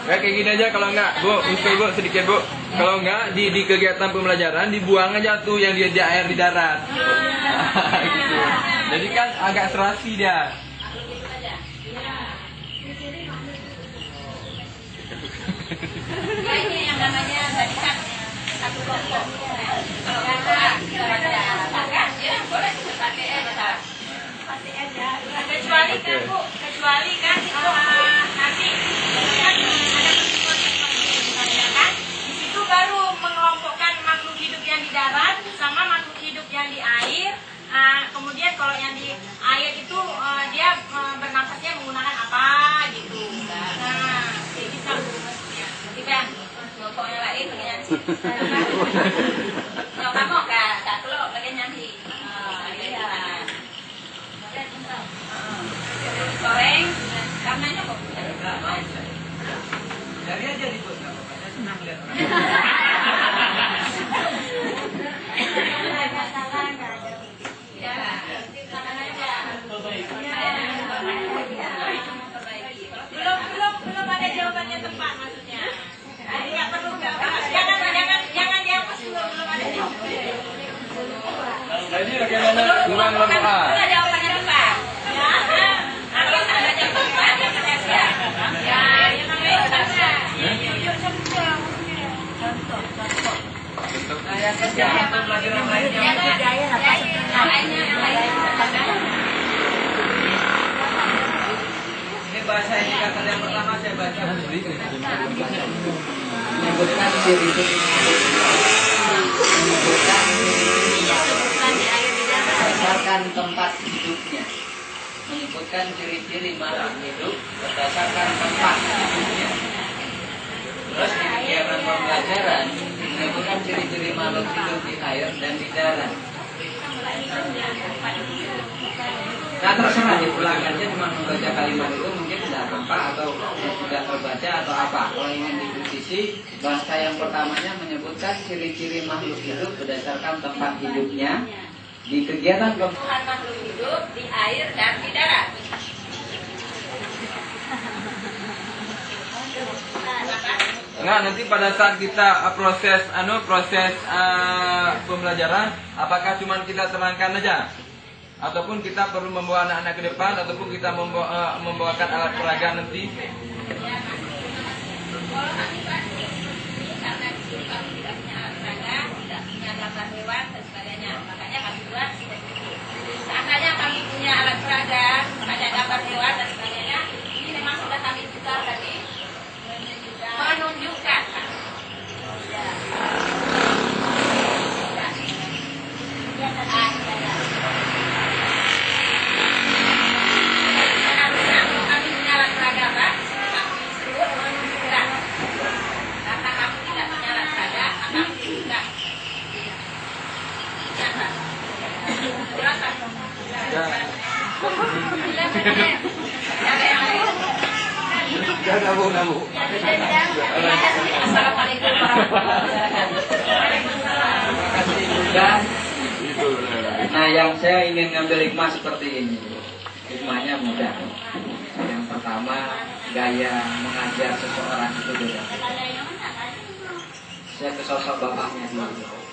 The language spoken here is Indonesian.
Ya kayak gini aja, kalau enggak Bu, usul Bu sedikit Bu. Kalau enggak di kegiatan pembelajaran dibuang aja tuh yang di air di darat. Gitu. Jadi kan agak serasi dia. Ini yang namanya tadi kan satu kelompok. Kalau kita baca apakah ya boleh pakai aja. Pakai aja. Kecuali kan Bu, kecuali kan itu nanti kan ada kan di situ baru mengelompokkan makhluk hidup yang di darat sama makhluk hidup yang di air. Kemudian kalau yang di air itu dia bernafasnya menggunakan apa gitu. Nah, kayak bisa Bu. Kan kelompok yang lain bagian yang kamu kak kelompok bagian yang di goreng karenanya kok Dari aja di bos, senang lihat orang. belum ada jawabannya tepat maksudnya. Jadi nggak perlu jangan dihapus dulu, belum ada jawabannya. Jadi bagaimana gimana Belum ada jawabannya tepat. Ya, kalau ada jawabannya tepat ya. Ya, yang namanya contoh. Yang kerja atau pelajaran lainnya. Ini bahasa indikator yang pertama saya baca. Menyebutkan ciri-ciri berdasarkan tempat hidupnya. Menyebutkan ciri-ciri makhluk hidup berdasarkan tempat hidupnya. Terus di kegiatan pembelajaran menyebutkan ciri-ciri makhluk hidup di air dan di darat. Nah terserah diulang aja, cuma membaca kalimat itu mungkin tidak tepat atau tidak terbaca atau apa. Kalau ingin dikritisi, bahasa yang pertamanya menyebutkan ciri-ciri makhluk hidup berdasarkan tempat hidupnya di kegiatan Tuhan makhluk hidup di air dan di darat. Enggak, nanti pada saat kita proses pembelajaran, apakah cuma kita terangkan aja? Ataupun kita perlu membawa anak-anak ke depan, ataupun kita membawakan alat peraga nanti? Karena di sini kami tidak punya alat peraga, tidak punya gambar hewan dan sebagainya, makanya kami buat seandainya kami punya alat peraga, ada gambar hewan dan sebagainya, ini memang sudah kami putar tadi menunjukkan. Nabu. Assalamualaikum warahmatullahi wabarakatuh. Nah yang saya ingin ngambil hikmah seperti ini. Hikmahnya mudah. Yang pertama, gaya mengajar seseorang itu beda. Saya ke sosok bapaknya dulu.